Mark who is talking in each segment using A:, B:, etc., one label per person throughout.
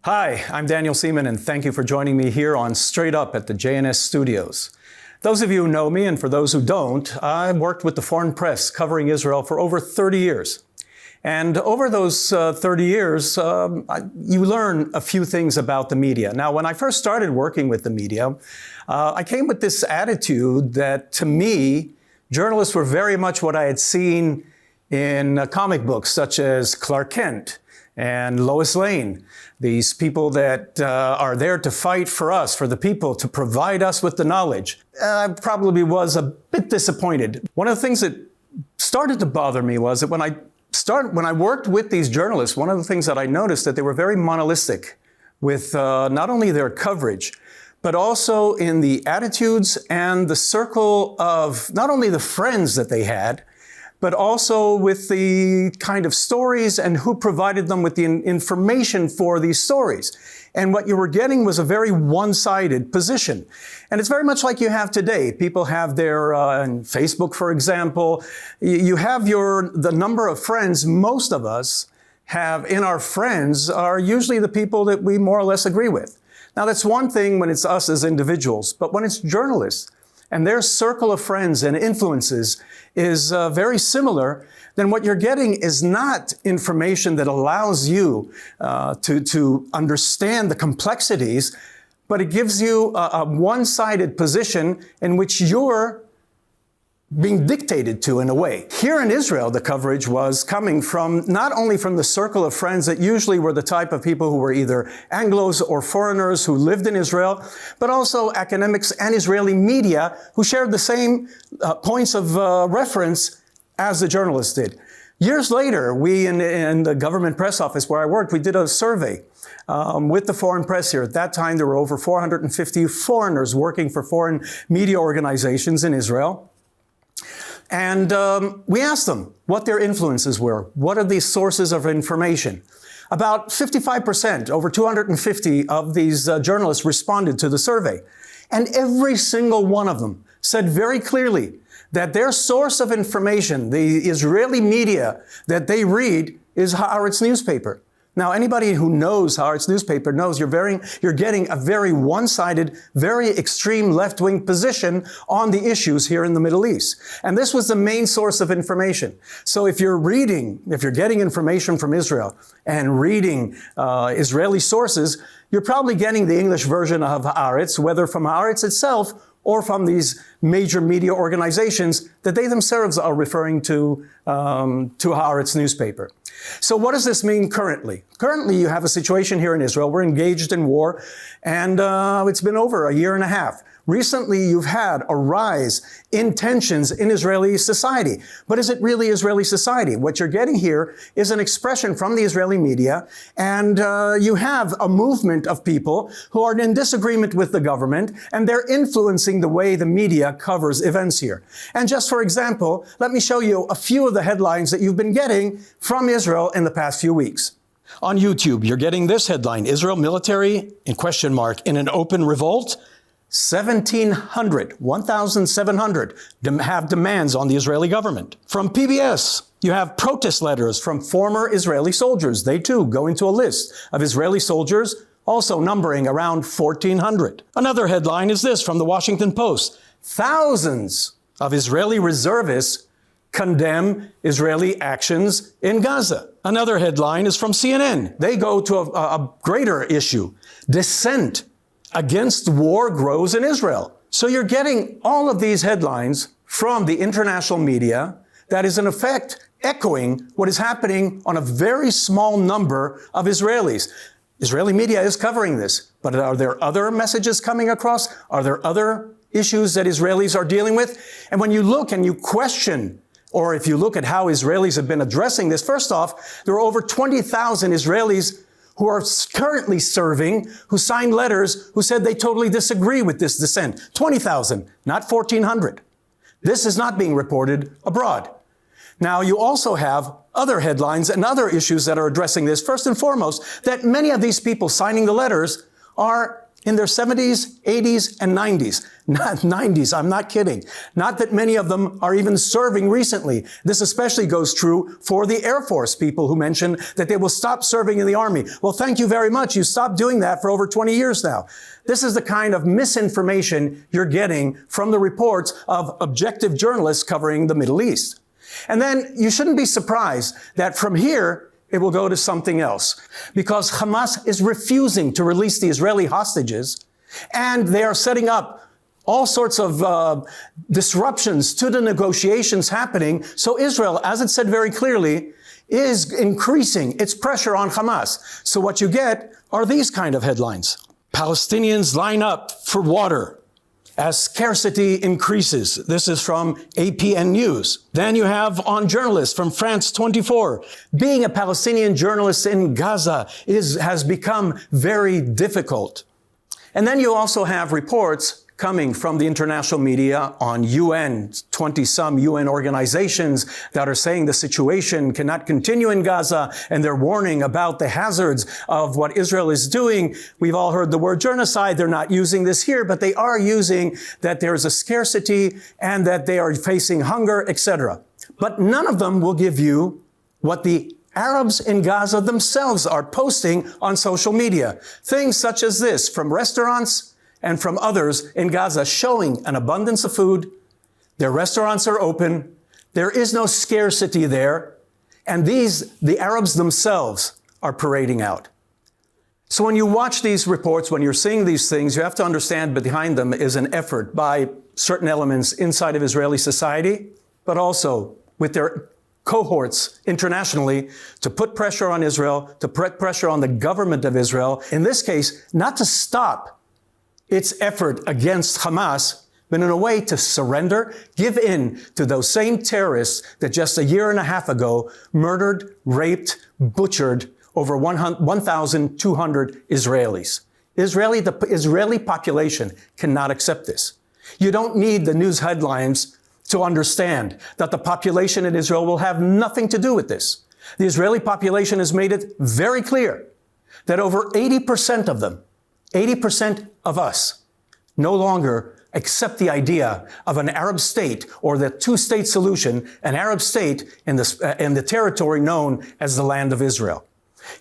A: Hi, I'm Daniel Seaman, and thank you for joining me here on Straight Up at the JNS Studios. Those of you who know me, and for those who don't, I've worked with the foreign press covering Israel for over 30 years. And over those 30 years, you learn a few things about the media. Now, when I first started working with the media, I came with this attitude that, to me, journalists were very much what I had seen in comic books, such as Clark Kent and Lois Lane, these people that are there to fight for us, for the people, to provide us with the knowledge. I probably was a bit disappointed. One of the things that started to bother me was that when I worked with these journalists, one of the things that I noticed that they were very monolithic with not only their coverage, but also in the attitudes and the circle of not only the friends that they had, but also with the kind of stories and who provided them with the information for these stories. And what you were getting was a very one-sided position. And it's very much like you have today. People have their, on Facebook, for example, you have the number of friends most of us have in our friends are usually the people that we more or less agree with. Now, that's one thing when it's us as individuals, but when it's journalists, and their circle of friends and influences is very similar, then what you're getting is not information that allows you to understand the complexities, but it gives you a one-sided position in which you're being dictated to in a way. Here in Israel, the coverage was coming from not only from the circle of friends that usually were the type of people who were either Anglos or foreigners who lived in Israel, but also academics and Israeli media who shared the same points of reference as the journalists did. Years later, we in the government press office where I worked, we did a survey with the foreign press here. At that time, there were over 450 foreigners working for foreign media organizations in Israel. And we asked them what their influences were. What are these sources of information? About 55%, over 250 of these journalists responded to the survey. And every single one of them said very clearly that their source of information, the Israeli media that they read, is Haaretz newspaper. Now, anybody who knows Haaretz newspaper knows you're getting a very one-sided, very extreme left-wing position on the issues here in the Middle East. And this was the main source of information. So if you're getting information from Israel and reading Israeli sources, you're probably getting the English version of Haaretz, whether from Haaretz itself or from these major media organizations that they themselves are referring to Haaretz newspaper. So what does this mean currently? Currently, you have a situation here in Israel. We're engaged in war, and it's been over a year and a half. Recently, you've had a rise in tensions in Israeli society. But is it really Israeli society? What you're getting here is an expression from the Israeli media, and you have a movement of people who are in disagreement with the government, and they're influencing the way the media covers events here. And just for example, let me show you a few of the headlines that you've been getting from Israel in the past few weeks. On YouTube, you're getting this headline: Israel military, in an open revolt. 1,700 have demands on the Israeli government. From PBS, you have protest letters from former Israeli soldiers. They too go into a list of Israeli soldiers, also numbering around 1,400. Another headline is this from the Washington Post: thousands of Israeli reservists condemn Israeli actions in Gaza. Another headline is from CNN. They go to a greater issue: dissent against war grows in Israel. So you're getting all of these headlines from the international media that is in effect echoing what is happening on a very small number of Israelis. Israeli media is covering this, but are there other messages coming across? Are there other issues that Israelis are dealing with? And when you look and you question, or if you look at how Israelis have been addressing this, first off, there are over 20,000 Israelis who are currently serving, who signed letters, who said they totally disagree with this dissent. 20,000, not 1,400. This is not being reported abroad. Now, you also have other headlines and other issues that are addressing this. First and foremost, that many of these people signing the letters are in their 70s, 80s, and 90s. Not 90s, I'm not kidding. Not that many of them are even serving recently. This especially goes true for the Air Force people who mention that they will stop serving in the Army. Well, thank you very much. You stopped doing that for over 20 years now. This is the kind of misinformation you're getting from the reports of objective journalists covering the Middle East. And then you shouldn't be surprised that from here, it will go to something else, because Hamas is refusing to release the Israeli hostages, and they are setting up all sorts of disruptions to the negotiations happening. So Israel, as it said very clearly, is increasing its pressure on Hamas. So what you get are these kind of headlines. Palestinians line up for water as scarcity increases. This is from APN News. Then you have on journalists from France 24. Being a Palestinian journalist in Gaza has become very difficult. And then you also have reports coming from the international media on UN, 20-some UN organizations that are saying the situation cannot continue in Gaza, and they're warning about the hazards of what Israel is doing. We've all heard the word genocide. They're not using this here, but they are using that there's a scarcity and that they are facing hunger, etc. But none of them will give you what the Arabs in Gaza themselves are posting on social media. Things such as this from restaurants and from others in Gaza, showing an abundance of food. Their restaurants are open. There is no scarcity there. And the Arabs themselves are parading out. So when you watch these reports, when you're seeing these things, you have to understand behind them is an effort by certain elements inside of Israeli society, but also with their cohorts internationally to put pressure on Israel, to put pressure on the government of Israel. In this case, not to stop its effort against Hamas, but in a way to surrender, give in to those same terrorists that just a year and a half ago murdered, raped, butchered over 1,200 Israelis. The Israeli population cannot accept this. You don't need the news headlines to understand that the population in Israel will have nothing to do with this. The Israeli population has made it very clear that over 80% of them, 80% of us no longer accept the idea of an Arab state or the two-state solution, an Arab state in the territory known as the Land of Israel.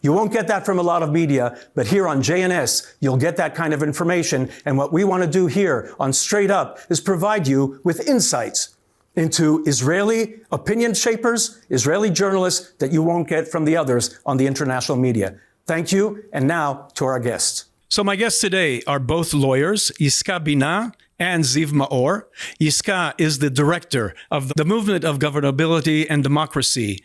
A: You won't get that from a lot of media, but here on JNS, you'll get that kind of information. And what we want to do here on Straight Up is provide you with insights into Israeli opinion shapers, Israeli journalists that you won't get from the others on the international media. Thank you. And now to our guests. So my guests today are both lawyers, Yisca Bina and Ziv Maor. Yisca is the director of the Movement of Governability and Democracy,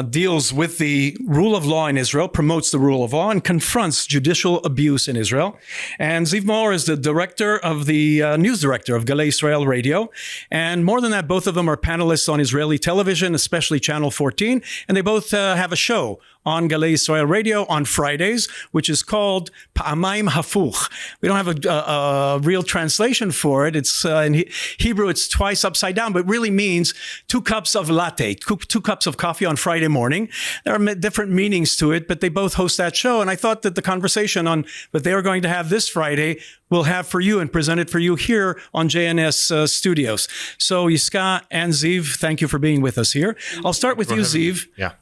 A: deals with the rule of law in Israel, promotes the rule of law, and confronts judicial abuse in Israel. And Ziv Maor is the director of the news director of Galei Israel Radio. And more than that, both of them are panelists on Israeli television, especially Channel 14. And they both have a show on Galei Israel Radio on Fridays, which is called Pa'amayim Hafuch. We don't have a real translation for it. It's in Hebrew, it's twice upside down, but really means 2 cups of latte, 2 cups of coffee on Friday morning. There are different meanings to it, but they both host that show. And I thought that the conversation on what they are going to have this Friday we'll have for you and present it for you here on JNS Studios. So Yisca and Ziv, thank you for being with us here. I'll start with you, Ziv.
B: Yeah.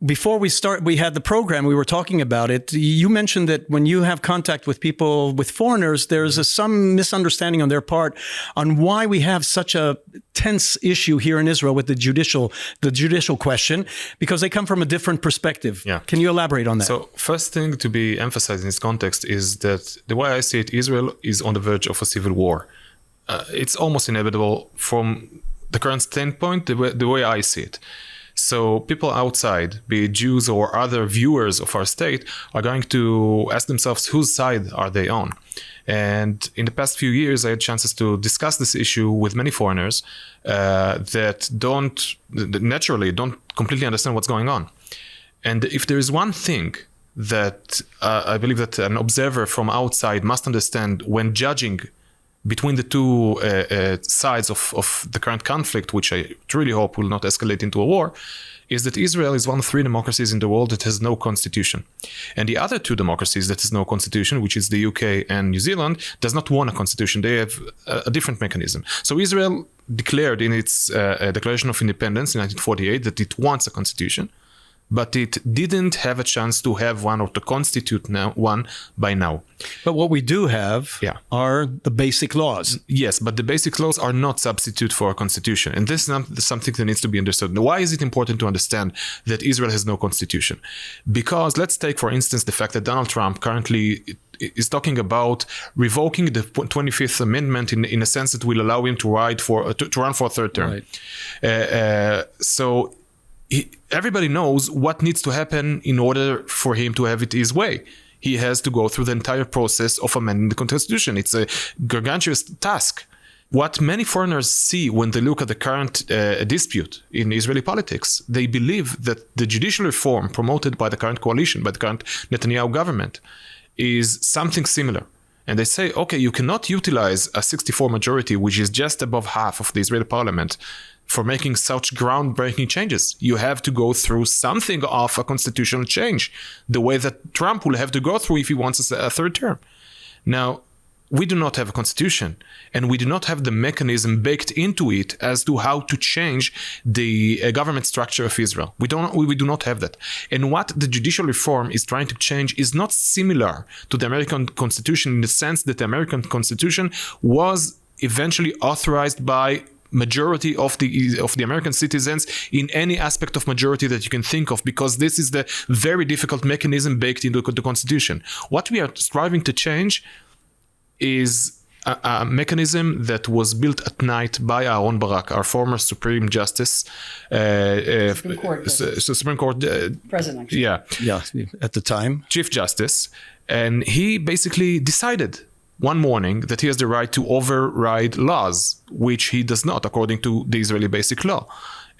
A: Before we had the program, we were talking about it. You mentioned that when you have contact with people, with foreigners, there's some misunderstanding on their part on why we have such a tense issue here in Israel with the judicial question, because they come from a different perspective.
B: Yeah.
A: Can you elaborate on that?
B: So first thing to be emphasized in this context is that the way I see it, Israel is on the verge of a civil war. It's almost inevitable from the current standpoint, the way I see it. So people outside, be it Jews or other viewers of our state, are going to ask themselves whose side are they on. And in the past few years, I had chances to discuss this issue with many foreigners that naturally don't completely understand what's going on. And if there is one thing that I believe that an observer from outside must understand when judging between the two sides of the current conflict, which I truly hope will not escalate into a war, is that Israel is one of 3 democracies in the world that has no constitution. And the other 2 democracies that has no constitution, which is the UK and New Zealand, does not want a constitution. They have a different mechanism. So Israel declared in its Declaration of Independence in 1948 that it wants a constitution, but it didn't have a chance to have one or to constitute one by now.
C: But what we do have are the basic laws.
B: Yes, but the basic laws are not substitute for a constitution. And this is something that needs to be understood. Now, why is it important to understand that Israel has no constitution? Because let's take, for instance, the fact that Donald Trump currently is talking about revoking the 25th Amendment in a sense that will allow him to run for a 3rd term.
C: Right.
B: So everybody knows what needs to happen in order for him to have it his way. He has to go through the entire process of amending the Constitution. It's a gargantuous task. What many foreigners see when they look at the current dispute in Israeli politics, they believe that the judicial reform promoted by the current coalition, by the current Netanyahu government, is something similar. And they say, okay, you cannot utilize a 64 majority, which is just above half of the Israeli parliament, for making such groundbreaking changes. You have to go through something of a constitutional change, the way that Trump will have to go through if he wants a 3rd term. Now, we do not have a constitution, and we do not have the mechanism baked into it as to how to change the government structure of Israel. We do not have that. And what the judicial reform is trying to change is not similar to the American Constitution in the sense that the American Constitution was eventually authorized by majority of the American citizens in any aspect of majority that you can think of, because this is the very difficult mechanism baked into the Constitution. What we are striving to change is a mechanism that was built at night by Aharon Barak, our former Supreme Justice, Supreme Court
C: President. Yeah, at the time,
B: Chief Justice, and he basically decided one morning that he has the right to override laws, which he does not, according to the Israeli Basic Law.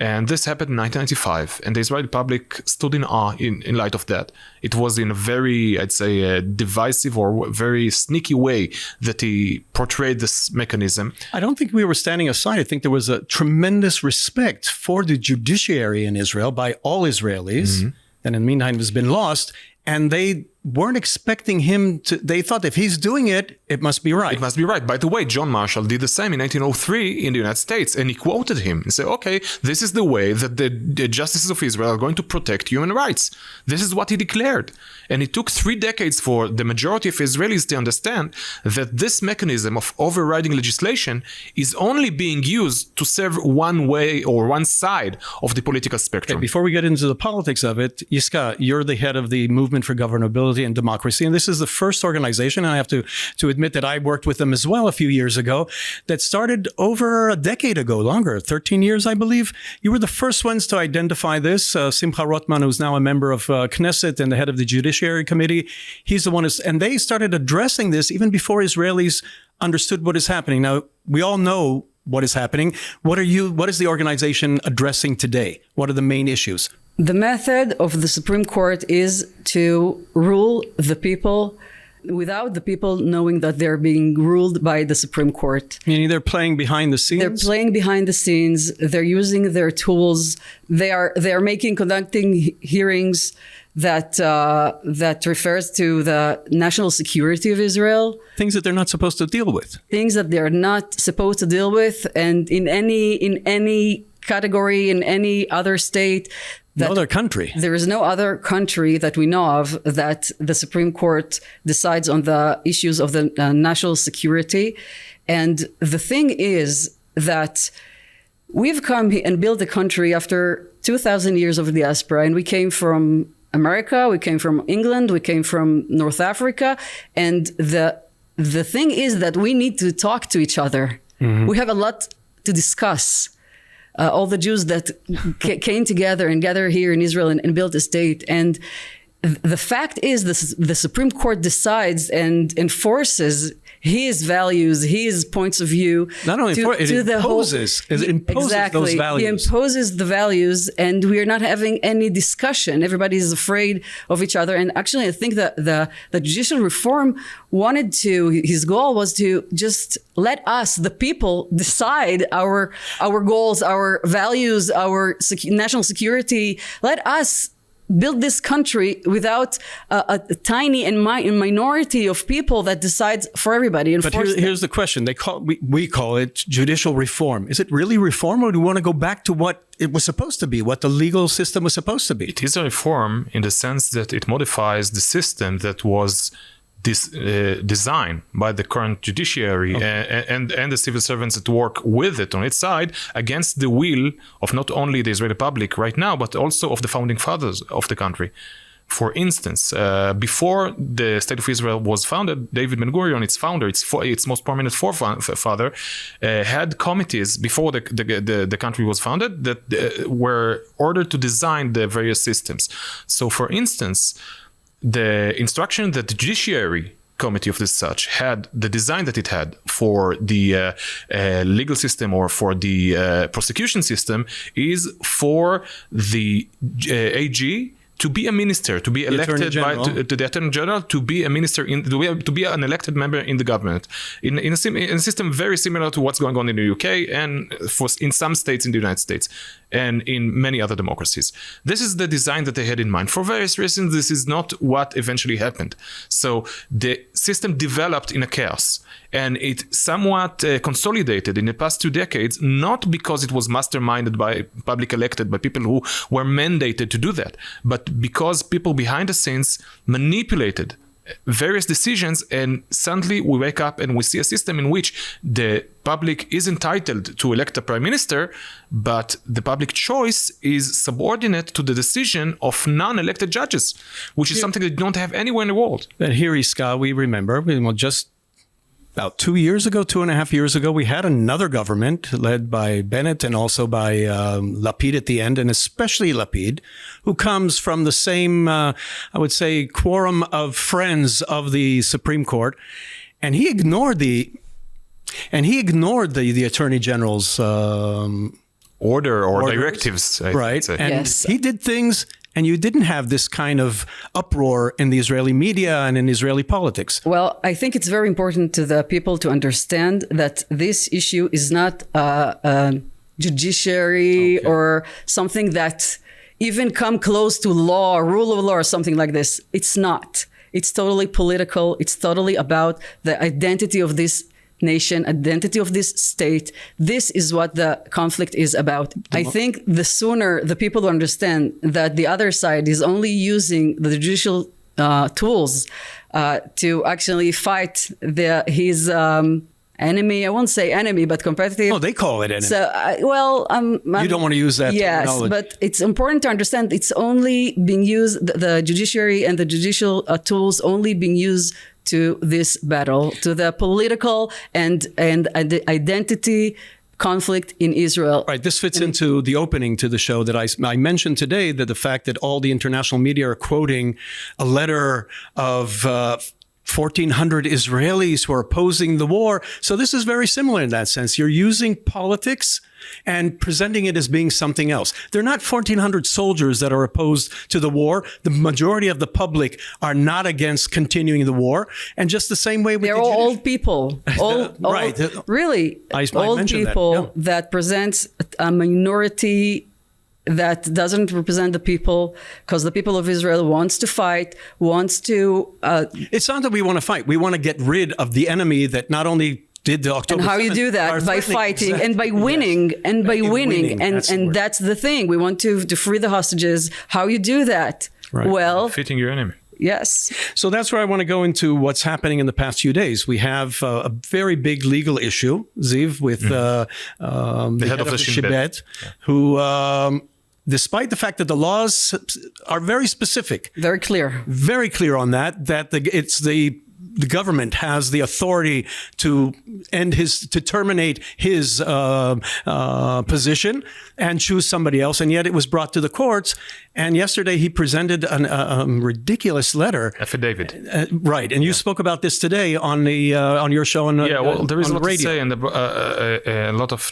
B: And this happened in 1995, and the Israeli public stood in awe in light of that. It was in a very, I'd say, divisive or very sneaky way that he portrayed this mechanism.
C: I don't think we were standing aside. I think there was a tremendous respect for the judiciary in Israel by all Israelis, that in the meantime has been lost, and they weren't expecting him to, they thought if he's doing it, it must be right.
B: It must be right. By the way, John Marshall did the same in 1903 in the United States, and he quoted him and said, okay, this is the way that the justices of Israel are going to protect human rights. This is what he declared. And it took 3 decades for the majority of Israelis to understand that this mechanism of overriding legislation is only being used to serve one way or one side of the political spectrum.
C: Okay, before we get into the politics of it, Yisca, you're the head of the Movement for Governability and Democracy, and this is the first organization, and I have to admit that I worked with them as well a few years ago, that started over a decade ago, longer, 13 years, I believe. You were the first ones to identify this. Simcha Rotman, who's now a member of Knesset and the head of the Judiciary Committee, he's the one and they started addressing this even before Israelis understood what is happening. Now, we all know what is happening. What is the organization addressing today? What are the main issues?
D: The method of the Supreme Court is to rule the people without the people knowing that they're being ruled by the Supreme Court.
C: Meaning they're playing behind the scenes?
D: They're playing behind the scenes. They're using their tools. They are conducting hearings that refers to the national security of Israel.
C: Things that they're not supposed to deal with.
D: Things that they're not supposed to deal with. And in any category, in any other state,
C: no other country.
D: There is no other country that we know of that the Supreme Court decides on the issues of the national security. And the thing is that we've come and built a country after 2,000 years of diaspora, and we came from America, we came from England, we came from North Africa, and the thing is that we need to talk to each other. Mm-hmm. We have a lot to discuss. All the Jews that came together and gathered here in Israel and built a state. And the fact is the Supreme Court decides and enforces his values, his points of view.
C: Not only it imposes
D: exactly,
C: those values.
D: He imposes the values, and we are not having any discussion. Everybody is afraid of each other. And actually, I think that the judicial reform his goal was to just let us, the people, decide our goals, our values, our national security. Let us build this country without a tiny and minority of people that decides for everybody.
C: But here's the question: we call it judicial reform. Is it really reform, or do we want to go back to what it was supposed to be, what the legal system was supposed to be?
B: It is a reform in the sense that it modifies the system that was designed by the current judiciary and the civil servants that work with it on its side against the will of not only the Israeli public right now, but also of the founding fathers of the country. For instance, before the State of Israel was founded, David Ben-Gurion, its founder, its most prominent forefather, had committees before the country was founded that were ordered to design the various systems. So, for instance, the instruction that the Judiciary Committee of this such had, the design that it had for the legal system or for the prosecution system is for the AG to be a minister, to be elected to the Attorney General, to be a minister, to be an elected member in the government, in a system very similar to what's going on in the UK and in some states in the United States and in many other democracies. This is the design that they had in mind. For various reasons, this is not what eventually happened. So the system developed in a chaos, and it somewhat consolidated in the past 2 decades, not because it was masterminded by public elected, by people who were mandated to do that, but because people behind the scenes manipulated various decisions, and suddenly we wake up and we see a system in which the public is entitled to elect a prime minister, but the public choice is subordinate to the decision of non-elected judges, which is something that you don't have anywhere in the world.
C: And here, Yisca, we remember, just about 2.5 years ago, we had another government led by Bennett and also by Lapid at the end, and especially Lapid, who comes from the same, I would say, quorum of friends of the Supreme Court, and he ignored the Attorney General's
B: order or directives,
C: right? And he did things. And you didn't have this kind of uproar in the Israeli media and in Israeli politics.
D: Well, I think it's very important to the people to understand that this issue is not a judiciary or something that even come close to law, rule of law, or something like this. It's not. It's totally political. It's totally about the identity of this nation, identity of this state. This is what the conflict is about. I think the sooner the people understand that the other side is only using the judicial tools to actually fight his enemy. I won't say enemy, but competitive.
C: Oh, they call it enemy.
D: So,
C: you don't want to use that terminology.
D: Yes, but it's important to understand it's only being used, the judiciary and the judicial tools only being used to this battle, to the political and the identity conflict in Israel.
C: Right. This fits into the opening to the show that I mentioned today, that the fact that all the international media are quoting a letter of 1,400 Israelis who are opposing the war. So this is very similar in that sense. You're using politics and presenting it as being something else. They're not 1,400 soldiers that are opposed to the war. The majority of the public are not against continuing the war. And just the same way with
D: they're all old people.
C: Right.
D: Really, old people that presents a minority that doesn't represent the people, because the people of Israel wants to fight, wants to...
C: it's not that we want to fight. We want to get rid of the enemy that not only did the October 7th.
D: And how you do that? By fighting and by winning and by winning. And that's the thing. We want to free the hostages. How you do that?
C: Right.
D: Well...
B: Defeating your enemy.
D: Yes.
C: So that's where I want to go into what's happening in the past few days. We have a very big legal issue, Ziv, with the head of the Shin Bet, who... despite the fact that the laws are very specific.
D: Very clear.
C: Very clear on that it's the the government has the authority to terminate his position and choose somebody else, and yet it was brought to the courts. And yesterday he presented a ridiculous letter,
B: affidavit.
C: Right, and you spoke about this today on your show on
B: there is a lot
C: radio.
B: to say and a lot of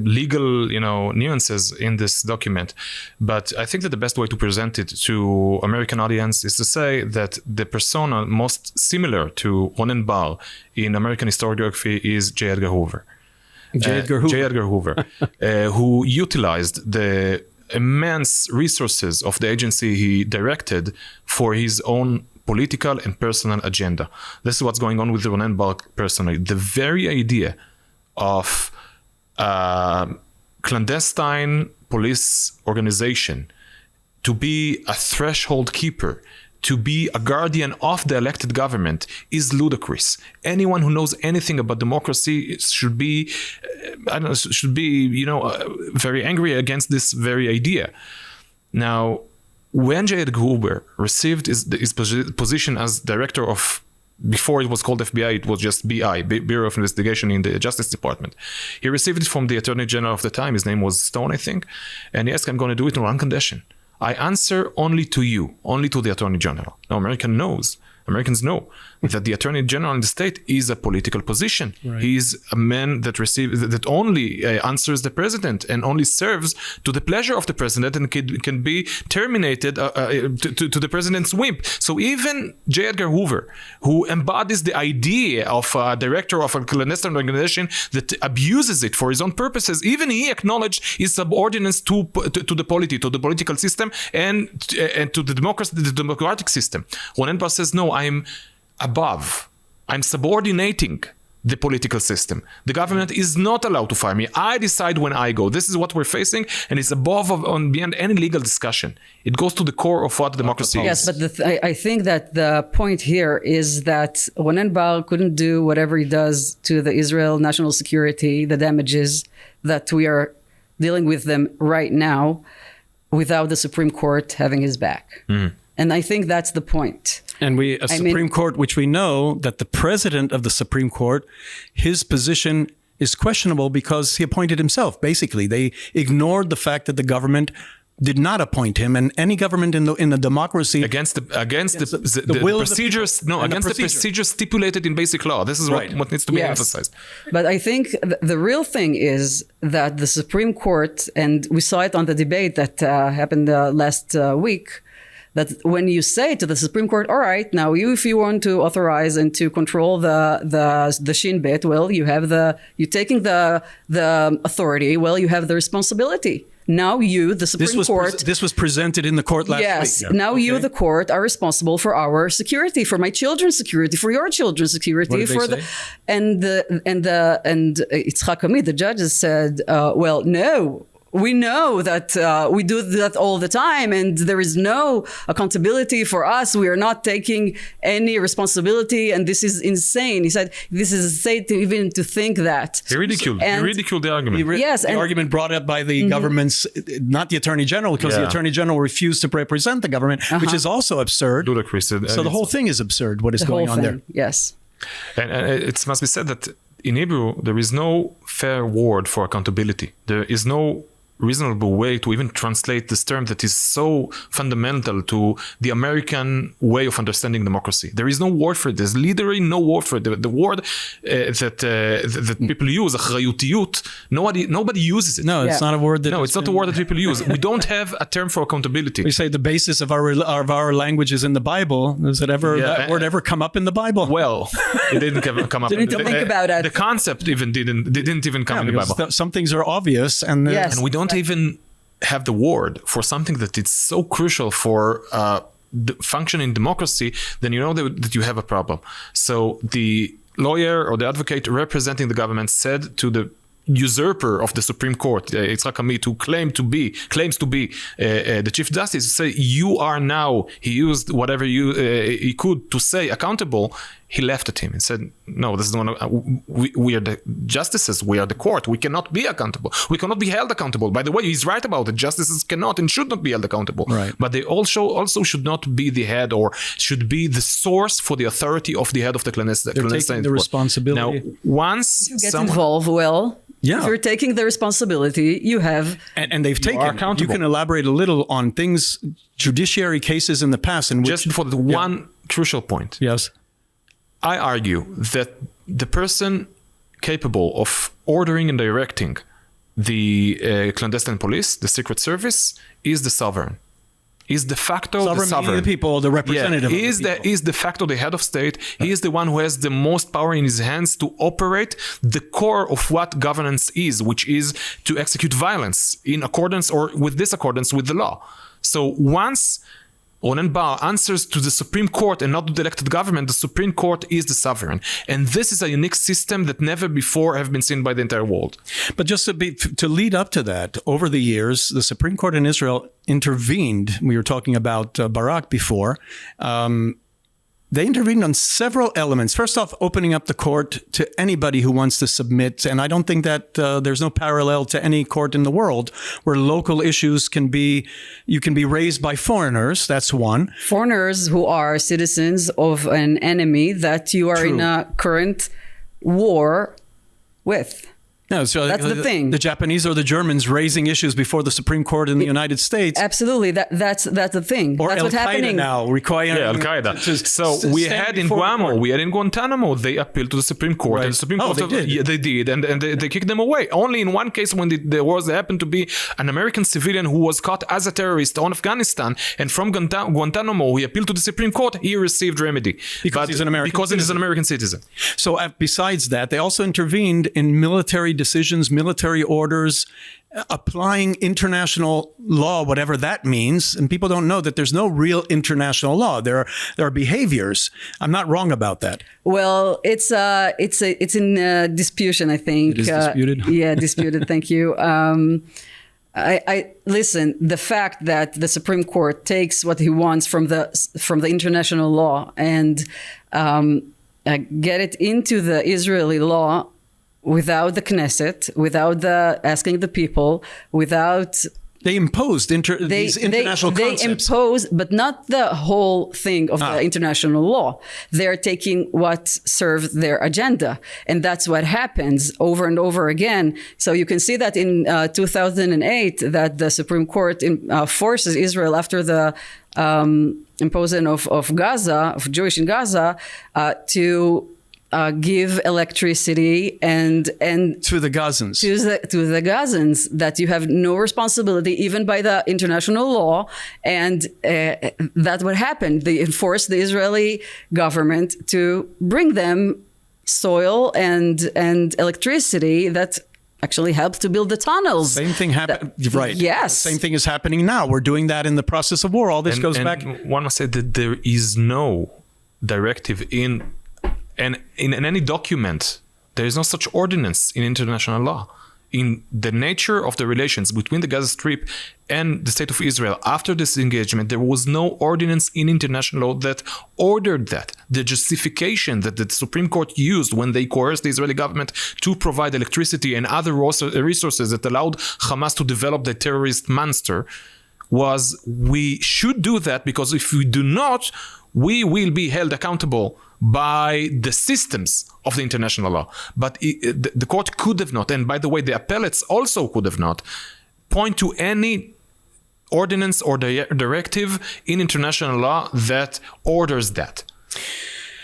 B: legal nuances in this document, but I think that the best way to present it to American audience is to say that the persona most similar to Ronen Bar in American historiography is J. Edgar Hoover. J. Edgar Hoover, who utilized the immense resources of the agency he directed for his own political and personal agenda. This is what's going on with Ronen Bar personally. The very idea of clandestine police organization to be a threshold keeper, to be a guardian of the elected government is ludicrous. Anyone who knows anything about democracy should be, very angry against this very idea. Now, when J. Edgar Hoover received his position as director of, before it was called FBI, it was just BI, Bureau of Investigation in the Justice Department. He received it from the Attorney General of the time. His name was Stone, I think. And he asked, I'm going to do it on one condition. I answer only to you, only to the Attorney General. Now, Americans know that the Attorney General in the state is a political position. Right. He is a man that only answers the president and only serves to the pleasure of the president and can be terminated to the president's whim. So even J. Edgar Hoover, who embodies the idea of a director of a clandestine organization that abuses it for his own purposes, even he acknowledged his subordinates to the polity, to the political system, and to the democratic system. Ronen Bar says, no, I'm above. I'm subordinating the political system. The government is not allowed to fire me. I decide when I go. This is what we're facing, and it's above and beyond any legal discussion. It goes to the core of what democracy is.
D: Yes, but I think that the point here is that Ronen Bar couldn't do whatever he does to the Israel national security, the damages that we are dealing with them right now, without the Supreme Court having his back. Mm. And I think that's the point.
C: And Supreme Court, which we know that the president of the Supreme Court, his position is questionable because he appointed himself. Basically, they ignored the fact that the government did not appoint him, and any government in the democracy
B: against the procedures. The procedures stipulated in basic law. This is what needs to be emphasized.
D: But I think the real thing is that the Supreme Court, and we saw it on the debate that happened last week, that when you say to the Supreme Court, all right, now if you want to authorize and to control the Shin Bet, well, you're taking the authority, well, you have the responsibility. Now you, the Supreme Court...
C: This was presented in the court last week.
D: Yes. Now you, the court, are responsible for our security, for my children's security, for your children's security.
C: What did they say?
D: And Yisca Bina, the judges said, well, no. We know that we do that all the time, and there is no accountability for us. We are not taking any responsibility, and this is insane. He said, this is insane even to think that.
B: He ridiculed the argument.
C: The argument brought up by the government's, not the Attorney General, because the Attorney General refused to represent the government, which is also absurd.
B: Ludicrous.
C: So the whole thing is absurd, what is going on there.
D: Yes.
B: And it must be said that in Hebrew, there is no fair word for accountability. There is no reasonable way to even translate this term that is so fundamental to the American way of understanding democracy. There is no word for it. There's literally no word for it. The word that people use, achrayutiyut, nobody uses it.
C: No, it's not a word that...
B: No, it's not a word that people use. We don't have a term for accountability.
C: We say the basis of our language is in the Bible. Does that word ever come up in the Bible?
B: Well, it didn't come up.
D: Didn't think about it.
B: The concept even didn't even come in the Bible.
C: Some things are obvious, and
B: we don't even have the word for something that is so crucial for the functioning democracy, then you know that you have a problem. So the lawyer or the advocate representing the government said to the usurper of the Supreme Court, Yisca Bina, who claims to be the Chief Justice, say you are now. He used whatever he could to say accountable. he laughed at him and said, no, this is one of, we are the justices, we are the court, we cannot be accountable, we cannot be held accountable. By the way, he's right about it, justices cannot and should not be held accountable.
C: Right.
B: But they also should not be the head or should be the source for the authority of the head of the clandestine.
C: They're taking the responsibility.
B: Now, once
D: Get involved, well,
C: Yeah.
D: if you're taking the responsibility, you have...
C: And they've taken.
B: accountable.
C: You can elaborate a little on things, judiciary cases in the past, in which
B: just for the one crucial point.
C: yes,
B: I argue that the person capable of ordering and directing the clandestine police, the secret service, is the sovereign. Is de facto the
C: sovereign
B: sovereign.
C: meaning the people, the representative.
B: He
C: of
B: is
C: the people.
B: is de facto the head of state. He is the one who has the most power in his hands to operate the core of what governance is, which is to execute violence in accordance or with disaccordance with the law. So once Ronen Bar answers to the Supreme Court and not to the elected government, the Supreme Court is the sovereign. And this is a unique system that never before have been seen by the entire world.
C: But just to lead up to that, over the years, the Supreme Court in Israel intervened. We were talking about Barak before. They intervened on several elements. First off, opening up the court to anybody who wants to submit. And I don't think that there's no parallel to any court in the world where local issues can be raised by foreigners. That's one.
D: Foreigners who are citizens of an enemy that you are in a current war with.
C: No, so
D: That's the thing.
C: The Japanese or the Germans raising issues before the Supreme Court in the United States.
D: Absolutely. That's the thing.
C: Or
D: That's what's
C: Al-Qaeda
D: happening
C: now requiring
B: Al-Qaeda. So we had in
C: before the
B: Guam,
C: court.
B: we had in Guantanamo, they appealed to the Supreme Court.
C: Right.
B: And the Supreme
C: Oh,
B: Court,
C: they did.
B: Yeah, they did, and they kicked them away. Only in one case when there happened to be an American civilian who was caught as a terrorist on Afghanistan, and from Guantanamo, he appealed to the Supreme Court, he received remedy.
C: Because he's an American
B: Because he's
C: citizen.
B: an American citizen.
C: So besides that, they also intervened in military decisions, military orders, applying international law, whatever that means. And people don't know that there's no real international law. There are behaviors. I'm not wrong about that.
D: Well, it's in disputation, I think.
C: It is disputed?
D: Yeah, disputed. Thank you. I listen. The fact that the Supreme Court takes what he wants from the international law and get it into the Israeli law without the Knesset, without the asking the people, without.
C: They imposed these international concepts.
D: They impose, but not the whole thing of the international law. They're taking what serves their agenda. And that's what happens over and over again. So you can see that in 2008, that the Supreme Court forces Israel after the imposition of Gaza, of Jewish in Gaza, to give electricity and
C: to the Gazans.
D: To the Gazans, that you have no responsibility even by the international law, and that's what happened. They enforced the Israeli government to bring them soil and electricity that actually helped to build the tunnels.
C: Same thing happened. Right.
D: Yes.
C: Same thing is happening now. We're doing that in the process of war. All this goes back.
B: One must say that there is no directive in any document. There is no such ordinance in international law. In the nature of the relations between the Gaza Strip and the State of Israel after this engagement, there was no ordinance in international law that ordered that. The justification that the Supreme Court used when they coerced the Israeli government to provide electricity and other resources that allowed Hamas to develop the terrorist monster was, we should do that because if we do not, we will be held accountable by the systems of the international law. But the court could have not, and by the way, the appellates also could have not, point to any ordinance or directive in international law that orders that.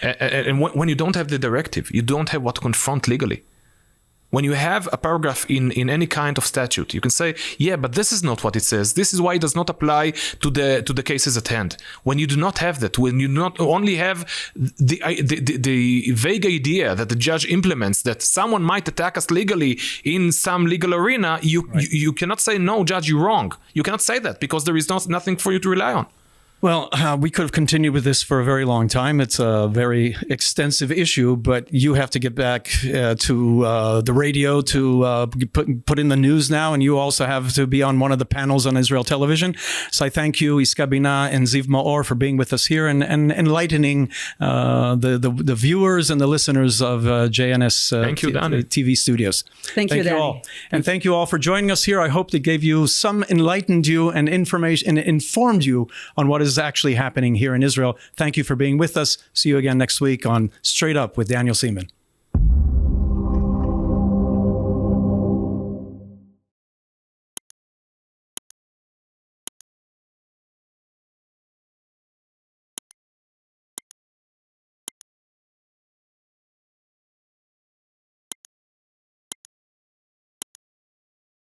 B: And when you don't have the directive, you don't have what to confront legally. When you have a paragraph in any kind of statute, you can say, yeah, but this is not what it says. This is why it does not apply to the cases at hand. When you do not have that, when you not only have the vague idea that the judge implements that someone might attack us legally in some legal arena, you cannot say, no, judge, you're wrong. You cannot say that because there is nothing for you to rely on.
C: Well, we could have continued with this for a very long time. It's a very extensive issue, but you have to get back to the radio to put in the news now, and you also have to be on one of the panels on Israel television. So I thank you, Yisca Bina and Ziv Maor, for being with us here and enlightening the viewers and the listeners of JNS TV studios.
D: Thank you, Danny.
C: all. And thank you all for joining us here. I hope it gave you enlightened you and information and informed you on what is actually happening here in Israel. Thank you for being with us. See you again next week on Straight Up with Daniel Seaman.